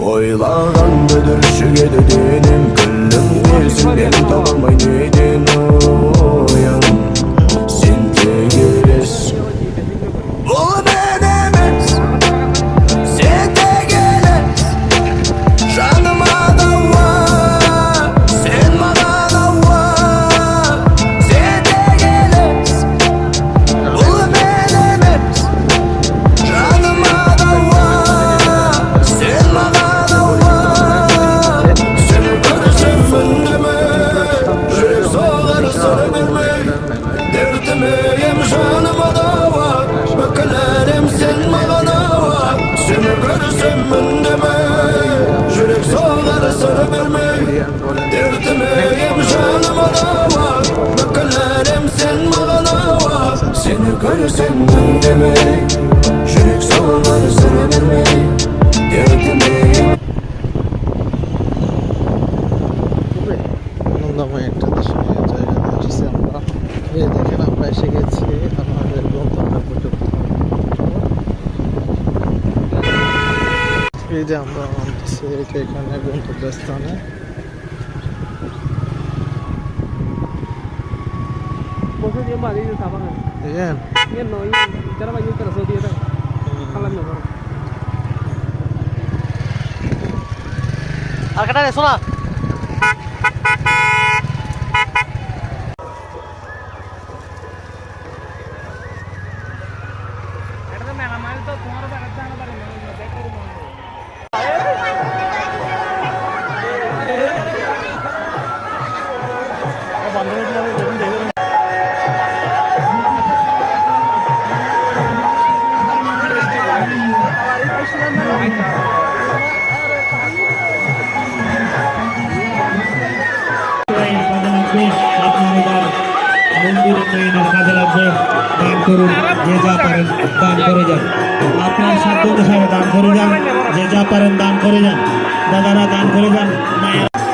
Ойлаған бүдіршіге деденім күлім берсін бен табылмай неден оян сен тек елес бұл мен емес сен тек елес жаныма дауа сен маған ауа сен тек елес бұл мен емес жаныма дауа сен маған ауа сен көрсем үндеме жүрек соғар сыр бермей дертіме ем жаныма дауа бүкіл әлем сен маған ауа сені көрсем үндеме жүрек соғар сыр бермей дертіме ем жаныма дауа бүкіл әлем сен маған ауа сені көрсем үндеме жүрек соғар сыр бермей дертіме আনন্দময় একটা দর্শনীয় জায়গা দেখছি আমরা। এই দেখেন আমরা এসে গেছি আমাদের গন্তব্য পর্যন্ত। এই যে আমরা নামতেছি এটা এখানে গন্তব্যস্থানে। আর কাটা রে শোনা কাজে লাগবে দান করুন যে যা পারেন দান করে যান আপনার সাধ্য অনুসারে দান করে যান যে যা পারেন দান করে যান দাদারা দান করে যান মায়েরা